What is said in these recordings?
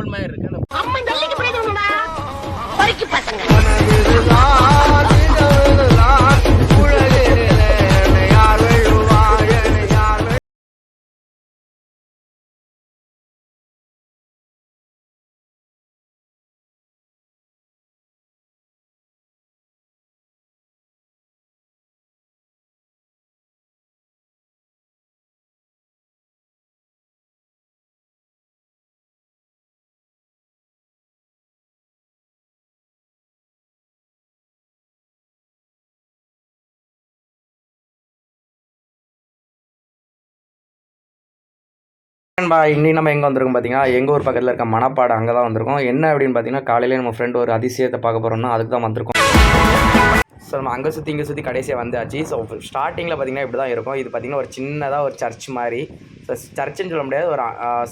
இளநீர் மாதிரி இருக்கு. இன்னி நம்ம எங்கே வந்திருக்கோம் பார்த்தீங்கன்னா, எங்கள் ஊர் பக்கத்தில் இருக்க மணப்பாடு அங்கே தான் வந்திருக்கோம். என்ன அப்படின்னு பார்த்தீங்கன்னா, காலையிலே நம்ம ஃப்ரெண்டு ஒரு அதிசயத்தை பார்க்க போகிறோம்னா அதுக்கு தான் வந்திருக்கோம். ஸோ நம்ம அங்கே சுற்றி இங்கே சுற்றி கடைசியாக வந்தாச்சு. ஸோ ஸ்டார்டிங்கில் பார்த்தீங்கன்னா இப்படி தான் இருக்கும். இது பார்த்தீங்கன்னா ஒரு சின்னதாக ஒரு சர்ச் மாதிரி. ஸோ சர்ச்சுன்னு சொல்ல முடியாது, ஒரு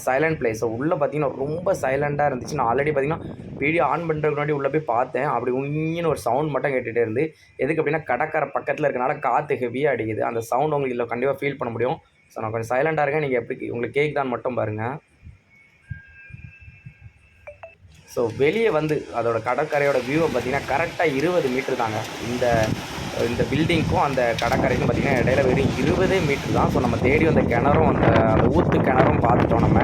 சைலண்ட் பிளேஸ். ஸோ உள்ளே பார்த்தீங்கன்னா ரொம்ப சைலண்ட்டாக இருந்துச்சு. நான் ஆல்ரெடி பார்த்தீங்கன்னா வீடியோ ஆன் பண்ணுறதுக்கு முன்னாடி உள்ளே போய் பார்த்தேன். அப்படி உங்கின்னு ஒரு சவுண்ட் மட்டும் கேட்டுகிட்டே இருந்து. எதுக்கு அப்படின்னா கடற்கரை பக்கத்தில் இருக்கனால காற்று ஹெவியாக அடிக்குது. அந்த சவுண்ட் உங்களுக்கு இதில் கண்டிப்பாக ஃபீல் பண்ண முடியும். ஸோ நான் கொஞ்சம் சைலண்ட்டாக இருக்கேன். நீங்கள் எப்படி உங்களுக்கு கேக் தான் மட்டும் பாருங்கள். ஸோ வெளியே வந்து அதோட கடற்கரையோட வியூவை பார்த்தீங்கன்னா கரெக்டாக 20 மீட்டர் தாங்க. இந்த பில்டிங்க்கும் அந்த கடற்கரைக்கும் பார்த்திங்கன்னா இடையில வெறும் 20 மீட்டர் தான். ஸோ நம்ம தேடி வந்த கிணறும் அந்த ஊற்று கிணறும் பார்த்துட்டோம் நம்ம.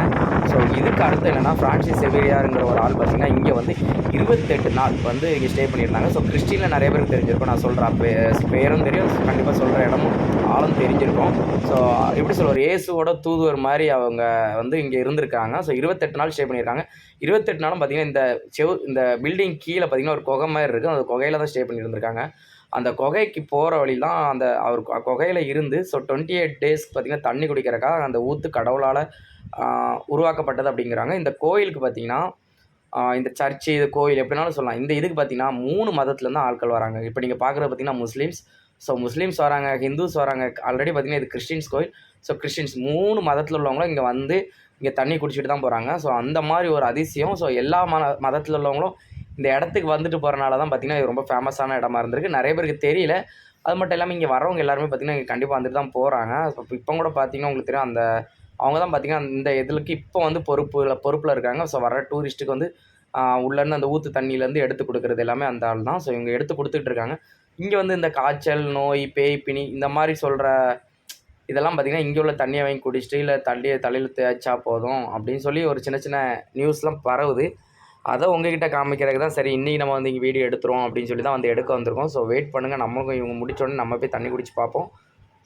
ஸோ இதுக்கு அடுத்து என்னென்னா ஃப்ரான்சிஸ் செவேரியாருங்கிற ஒரு ஆள் பார்த்திங்கன்னா இங்கே வந்து 28 நாள் வந்து இங்கே ஸ்டே பண்ணியிருந்தாங்க. ஸோ கிறிஸ்டினில் நிறைய பேருக்கு தெரிஞ்சிருக்கும். நான் சொல்கிற பேரும் தெரியும், கண்டிப்பாக சொல்கிற இடமும் ஆளும் தெரிஞ்சிருக்கும். ஸோ எப்படி சொல்லுவார், இயேசுவோட தூதுவர் மாதிரி அவங்க வந்து இங்கே இருந்திருக்காங்க. ஸோ 28 நாள் ஸ்டே பண்ணியிருக்காங்க. 28 நாளும் பார்த்திங்கன்னா இந்த பில்டிங் கீழே பார்த்திங்கன்னா ஒரு குகை மாதிரி இருக்குது. அந்த குகையில் தான் ஸ்டே பண்ணியிருந்திருக்காங்க. அந்த குகைக்கு போகிற வழிலாம் அவர் குகையில் இருந்து ஸோ 28 டேஸ்க்கு பார்த்திங்கன்னா தண்ணி குடிக்கிறக்காக அந்த ஊற்று கடவுளால் உருவாக்கப்பட்டது அப்படிங்கிறாங்க. இந்த கோயிலுக்கு பார்த்திங்கன்னா இந்த சர்ச்சு, இது கோயில் எப்படினாலும் சொல்லலாம். இந்த இதுக்கு பார்த்திங்கன்னா 3 மதத்துலேருந்து ஆட்கள் வராங்க. இப்போ நீங்கள் பார்க்குறது பார்த்திங்கன்னா முஸ்லீம்ஸ். ஸோ முஸ்லீம்ஸ் வராங்க, ஹிந்துஸ் வராங்க. ஆல்ரெடி பார்த்திங்கன்னா இது கிறிஸ்டின்ஸ் கோயில். ஸோ கிறிஸ்டின்ஸ் 3 மதத்தில் உள்ளவங்களும் இங்கே வந்து இங்கே தண்ணி குடிச்சிட்டு தான் போகிறாங்க. ஸோ அந்த மாதிரி ஒரு அதிசயம். ஸோ எல்லா மதத்தில் உள்ளவங்களும் இந்த இடத்துக்கு வந்துட்டு போகிறனால தான் பார்த்திங்கன்னா இது ரொம்ப ஃபேமஸான இடமா இருந்திருக்கு. நிறைய பேருக்கு தெரியல. அது மட்டும் இல்லாமல் இங்கே வரவங்க எல்லாருமே பார்த்திங்கன்னா இங்கே கண்டிப்பாக வந்துட்டு தான் போகிறாங்க. இப்போ கூட பார்த்திங்கன்னா உங்களுக்கு தெரியும், அவங்க தான் பார்த்திங்கன்னா இந்த இதுக்கு இப்போ வந்து பொறுப்பில் இருக்காங்க. ஸோ வர டூரிஸ்ட்டுக்கு வந்து உள்ளேருந்து அந்த ஊற்று தண்ணியிலேருந்து எடுத்து கொடுக்குறது எல்லாமே அந்த ஆள் தான். ஸோ இவங்க எடுத்து கொடுத்துட்டு இருக்காங்க. இங்கே வந்து இந்த காய்ச்சல், நோய், பேய், பிணி இந்த மாதிரி சொல்கிற இதெல்லாம் பார்த்திங்கன்னா இங்கே உள்ள தண்ணியை வாங்கி குடிச்சிட்டு இல்லை தலையில் தேய்ச்சா போதும் அப்படின்னு சொல்லி ஒரு சின்ன சின்ன நியூஸ்லாம் பரவுது. அதை உங்ககிட்ட காமிக்கிறதுக்கு தான் சரி இன்றைக்கி நம்ம வந்து இங்கே வீடியோ எடுத்துருவோம் அப்படின்னு சொல்லி தான் வந்து எடுக்க வந்திருக்கோம். ஸோ வெயிட் பண்ணுங்கள், நம்மளுக்கும் இவங்க முடிச்சோடனே நம்ம போய் தண்ணி குடிச்சு பார்ப்போம்.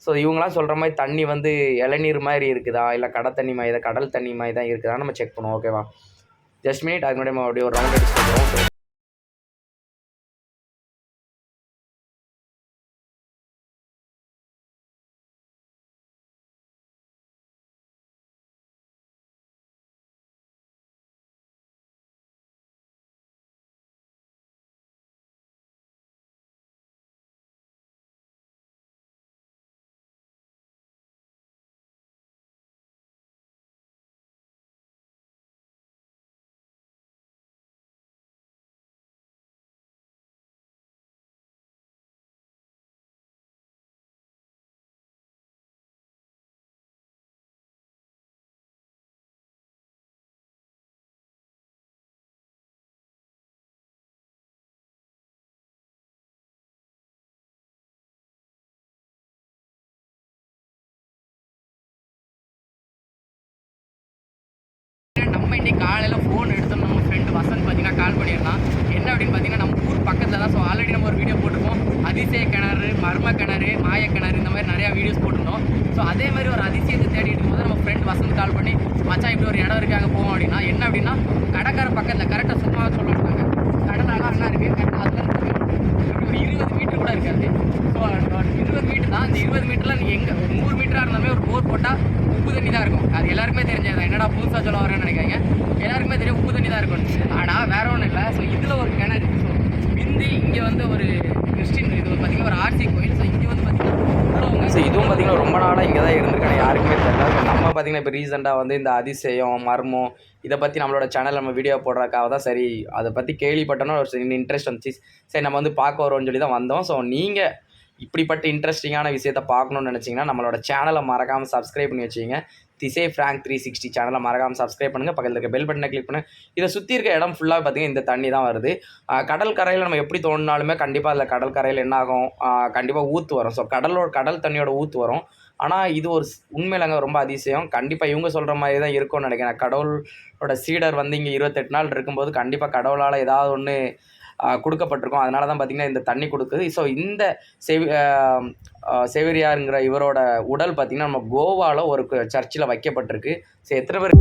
ஸோ இவங்களாம் சொல்கிற மாதிரி தண்ணி வந்து இளநீர் மாதிரி இருக்குதா இல்லை தண்ணி மாதிரி கடல் தண்ணி மாதிரி தான் இருக்குதா நம்ம செக் பண்ணுவோம். ஓகேவா? ஜஸ்ட் மினிட், அதுக்கு முன்னாடி நம்ம அப்படியே ஒரு ரவுண்ட் அடிச்சு போகிறோம். நம்ம இன்றைக்கி காலையில் ஃபோன் எடுத்தோம். நம்ம ஃப்ரெண்டு வசந்த் பார்த்திங்கன்னா கால் பண்ணியிருந்தான். என்ன அப்படின்னு பார்த்தீங்கன்னா நம்ம ஊர் பக்கத்தில் தான். ஸோ ஆல்ரெடி நம்ம ஒரு வீடியோ போட்டிருக்கோம். அதிசய கிணறு, மர்ம கிணறு, மாய கிணறு, இந்த மாதிரி நிறையா வீடியோஸ் போட்டிருந்தோம். ஸோ அதே மாதிரி ஒரு அதிசயத்தை தேடிட்டு இருக்கும்போது நம்ம ஃப்ரெண்ட் வசந்த் கால் பண்ணி மச்சான் இப்படி ஒரு இடம் இருக்குது அங்கே போவோம் அப்படின்னா. என்ன அப்படின்னா கடற்கரை பக்கத்தில் கரெக்டாக சும்மா சொல்ல மாட்டாங்க, கடல் அழகாக இருக்குது. கரெக்டாக அதுதான் ஒரு 20 மீட்டர் கூட இருக்காது. ஸோ 20 மீட்டர் தான். அந்த 20 மீட்டரில் நீங்கள் எங்கே 100 மீட்டராக இருந்தாலுமே ஒரு போர் போட்டால் உப்பு தண்ணி தான் இருக்கும். அது எல்லாருக்குமே தெரிஞ்சது. என்னடா புதுசாக சொல்ல வரேன்னு நினைக்காங்க, எல்லாருக்குமே தெரியும் உப்பு தண்ணி தான் இருக்கும். ஆனால் வேற ஒன்றும் இல்லை. ஸோ இதில் ஒரு கிணறு. ஸோ பிந்தி இங்கே வந்து ஒரு கிறிஸ்டின் இது பார்த்திங்கன்னா ஒரு ஆர்சி கோயில். ஸோ இங்கே வந்து பார்த்திங்கன்னா ஸோ இதுவும் பார்த்திங்கன்னா ரொம்ப நாளாக இங்கே தான் இருந்திருக்காங்க, யாருக்குமே தெரியல. ஸோ நம்ம பார்த்திங்கன்னா இப்போ ரீசெண்டாக வந்து இந்த அதிசயம், மர்மம் இதை பற்றி நம்மளோட சேனல் நம்ம வீடியோ போடுறதுக்காக தான் சரி அதை பற்றி கேள்விப்பட்டோன்னா ஒரு இன்ட்ரெஸ்ட் வந்துச்சு. சரி நம்ம வந்து பார்க்க வரோம்னு சொல்லி தான் வந்தோம். ஸோ நீங்கள் இப்படிப்பட்ட இன்ட்ரெஸ்டிங்கான விஷயத்தை பார்க்கணுன்னு நினச்சிங்கன்னா நம்மளோட சேனலை மறக்காமல் சப்ஸ்கிரைப் பண்ணி வச்சுங்க. திசை ஃப்ராங்க் 360 சேனலை மறக்காமல் சப்ஸ்கிரைப் பண்ணுங்கள். பக்கத்தில் இருக்க பெல் பட்டனை கிளிக் பண்ணுங்கள். இதை சுற்றி இருக்க இடம் ஃபுல்லாக பார்த்தீங்கன்னா இந்த தண்ணி தான் வருது. கடல் கரையில் நம்ம எப்படி தோண்டினாலுமே கண்டிப்பாக அதில் கடல் கரையில் என்ன ஆகும், கண்டிப்பாக ஊற்று வரும். ஸோ கடல் தண்ணியோட ஊற்று வரும். ஆனால் இது ஒரு உண்மையிலங்க ரொம்ப அதிசயம். கண்டிப்பாக இவங்க சொல்கிற மாதிரி தான் இருக்கும்னு நினைக்கிறேன். கடவுளோட சீடர் வந்து இங்கே 28 நாள் இருக்கும்போது கண்டிப்பாக கடவுளால் ஏதாவது ஒன்று கொடுக்கப்பட்டிருக்கும். அதனால தான் பார்த்திங்கன்னா இந்த தண்ணி கொடுக்குது. ஸோ இந்த சேவிரியாருங்கிற இவரோட உடல் பார்த்திங்கன்னா நம்ம கோவாவில் ஒரு சர்ச்சில் வைக்கப்பட்டிருக்கு. ஸோ எத்தனை பேர்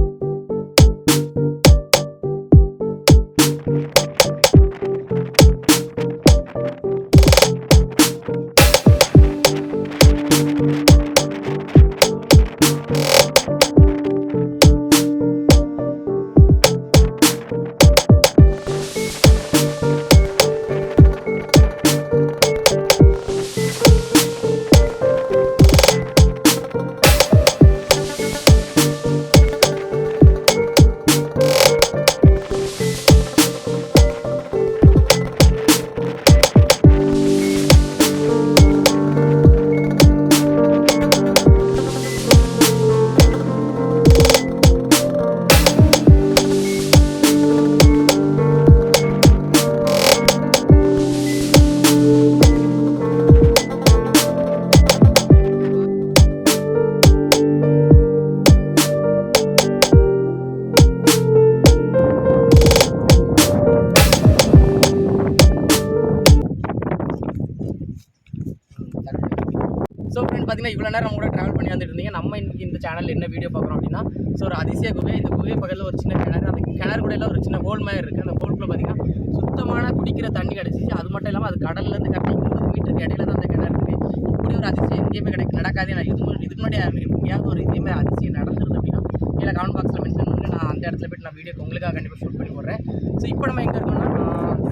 ஸோ ஃப்ரெண்ட் பார்த்தீங்கன்னா இவ்வளோ நேரம் நம்ம கூட ட்ராவல் பண்ணி வந்துட்டு இருந்தீங்க. நம்ம இன்றைக்கி இந்த சேனலில் என்ன வீடியோ பார்க்குறோம் அப்படின்னா, ஸோ ஒரு அதிசய குகை. இந்த குகை பக்கத்தில் ஒரு சின்ன கிணறு, அந்த கிணறு கூட ஒரு சின்ன ஹோல் மாதிரி இருக்குது. அந்த ஹோல்குள்ளே பார்த்தீங்கன்னா சுத்தமான குடிக்கிற தண்ணி கிடச்சிச்சு. அது மட்டும் இல்லாமல் அது கடல்லேருந்து கரெக்டாக 20 மீட்டருக்கு இடையில தான் அந்த கிணறு இருக்குது. இப்படி ஒரு அதிசயம் எங்கேயுமே நடக்காது. நான் இதுக்கு முன்னாடி எங்கேயாவது ஒரு இதேமாதிரி அதிசயம் நடந்துருது அப்படின்னா இல்லை கமெண்ட் பாக்ஸில் மென்ஷன் பண்ணி நான் அந்த இடத்துல போய்ட்டு நான் வீடியோ உங்களுக்காக கண்டிப்பாக ஷூட் பண்ணி போடுறேன். ஸோ இப்போ நம்ம எங்கே இருக்கோம்னா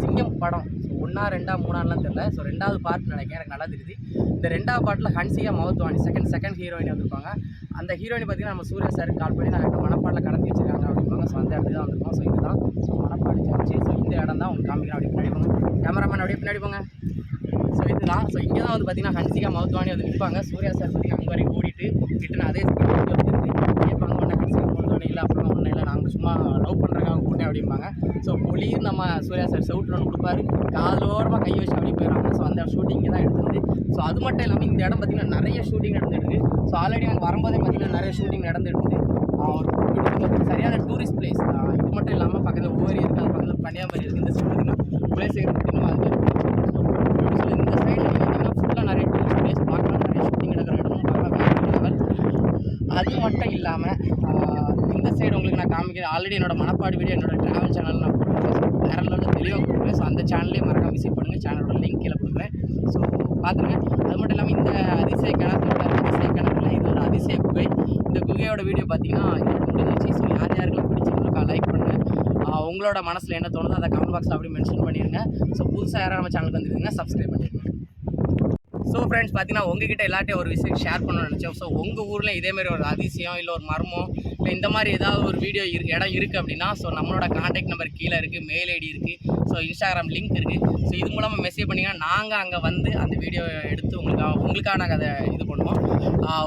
சிங்கம் படம் 1, 2, 3 தெரியல. ஸோ 2வது பார்ட் நினைக்கிறேன், எனக்கு நல்லா தெரியுது. இந்த 2வது பார்ட்டில் ஹன்சிகா மௌத்வானி செகண்ட் ஹீரோயின் வந்திருப்பாங்க. அந்த ஹீரோயின் பார்த்தீங்கன்னா நம்ம சூர்யா சாருக்கு கால் பண்ணி நாங்கள் மணப்பாடில் கடத்தி வச்சுருக்காங்க அப்படிம்பாங்க. ஸோ அந்த இடத்துல தான் வந்திருக்கோம். ஸோ இதுதான் ஸோ மணப்பாடி சர்ச்சு. ஸோ இந்த இடம் தான் உங்களுக்கு காமிக்கிறேன். அப்படி பின்னாடி போங்க, கேமராமேன் அப்படியே பின்னாடி போங்க. ஸோ இதுதான். ஸோ இங்கே தான் வந்து பார்த்தீங்கன்னா ஹன்சிகா மௌத்வானி வந்து நிற்பாங்க. சூர்யா சார் பார்த்தீங்கன்னா அங்கே வரைக்கும் ஓடிட்டு ரிட்டன் அதே ஸ்பீட் வந்துட்டு கேட்பாங்க, ஒன்று ஹன்சிகா மௌத்வானி இல்லை அப்புறம் ஒன்றும் இல்லை, நாங்கள் சும்மா லவ் பண்ணுறதுக்காக கூட்டேன் அப்படிம்பாங்க. ஸோ பொலியும் நம்ம சூர்யா சார் செவுட்டில் ஒன்று கொடுப்பாரு, காலோரமாக கை வச்சு அப்படி போயிடுவாங்க. ஸோ அந்த ஷூட்டிங் தான் எடுத்துருந்து. ஸோ அது மட்டும் இல்லாமல் இந்த இடம் பார்த்திங்கன்னா நிறைய ஷூட்டிங் நடந்துருக்கு. ஸோ ஆல்ரெடி நாங்கள் வரும்போதே பார்த்திங்கன்னா நிறைய ஷூட்டிங் நடந்துருக்கு. ஒரு சரியான டூரிஸ்ட் பிளேஸ். இது மட்டும் இல்லாமல் பக்கத்தில் ஓரி இருக்குது, அது பக்கத்தில் கன்னியாகுமரி இருக்குது. இந்த சைடு பார்த்திங்கன்னா குலேசேகர் பார்த்திங்கன்னா அது ஸோ இந்த சைடில் பார்த்திங்கன்னா ஃபுல்லாக நிறைய டூரிஸ்ட் பிளேஸ் பார்க்கலாம், நிறைய ஷூட்டிங் நடக்கிற இடமும் பார்க்கலாம். அது மட்டும் இல்லாமல் இந்த சைடு உங்களுக்கு நான் காமிக்கிறேன். ஆல்ரெடி என்னோடய மணப்பாடி வீடியோ என்னோடய ட்ராவல் சேனல் நான் வேறு லெவலில் தெளிவாக கொடுக்குறேன். ஸோ அந்த சேனல்லே மறக்காம விசிட் பண்ணுங்கள். சேனலோட லிங்க் கீழே கொடுக்குறேன். ஸோ பார்த்துருங்க. அது மட்டும் இல்லாமல் இந்த அதிசய கிணறுல இது ஒரு அதிசய குகை. இந்த குகையோட வீடியோ பார்த்தீங்கன்னா இதோட முடிஞ்சிச்சு. ஸோ யாருக்கெல்லாம் பிடிச்சிருக்கோ லைக் பண்ணுங்கள். உங்களோட மனசில் என்ன தோணுதோ அதை கமெண்ட் பாக்ஸில் அப்படி மென்ஷன் பண்ணிடுங்க. ஸோ புதுசாக யாராவது நம்ம சேனலுக்கு வந்துருக்கீங்க சப்ஸ்கிரைப் பண்ணிடுங்க. ஸோ ஃப்ரெண்ட்ஸ் பார்த்தீங்கன்னா உங்ககிட்ட எல்லாட்டையும் ஒரு விஷயம் ஷேர் பண்ணணும்னு நினச்சோம். ஸோ உங்கள் ஊரில் இதேமாரி ஒரு அதிசயம் இல்லை ஒரு மர்மம் இல்லை இந்த மாதிரி ஏதாவது ஒரு வீடியோ இடம் இருக்குது அப்படின்னா ஸோ நம்மளோட கான்டாக்ட் நம்பர் கீழே இருக்குது, மெயில் ஐடி இருக்குது, ஸோ இன்ஸ்டாகிராம் லிங்க் இருக்குது. ஸோ இது மூலமாக மெசேஜ் பண்ணிங்கன்னா நாங்கள் அங்கே வந்து அந்த வீடியோ எடுத்து உங்களுக்காக நாங்கள் அதை இது பண்ணுவோம்.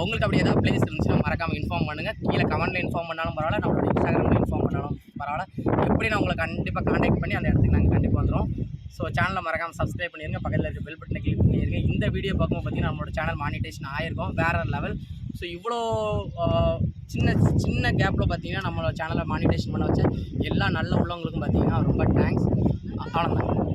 உங்களுக்கு அப்படி ஏதாவது பிளேஸ் இருந்துச்சுன்னா மறக்காமல் இன்ஃபார்ம் பண்ணுங்கள். கீழே கமெண்ட்டில் இன்ஃபார்ம் பண்ணாலும் பரவாயில்ல, நம்மளோட இன்ஸ்டாகிராமில் இன்ஃபார்ம் பண்ணாலும் பரவாயில்ல. எப்படி நான் உங்களை கண்டிப்பாக கான்டாக்ட் பண்ணி அந்த இடத்துக்கு நாங்கள் கண்டிப்பாக வந்துடும். ஸோ சேனலை மறக்காமல் சப்ஸ்கிரைப் பண்ணிடுங்க. பக்கத்தில் இருக்க பெல் பட்டனை கிளிக் பண்ணிடுங்க. இந்த வீடியோ பார்க்கும்போது பார்த்தீங்கன்னா நம்மளோட சேனல் மானிட்டேஷன் ஆகிருக்கும் வேறு லெவல். ஸோ இவ்வளோ சின்ன கேப்பில் பார்த்தீங்கன்னா நம்மளோட சேனலை மானிட்டேஷன் பண்ண வச்ச எல்லா நல்ல உள்ளவங்களுக்கும் பார்த்தீங்கன்னா ரொம்ப தேங்க்ஸ். அவ்வளோதான்.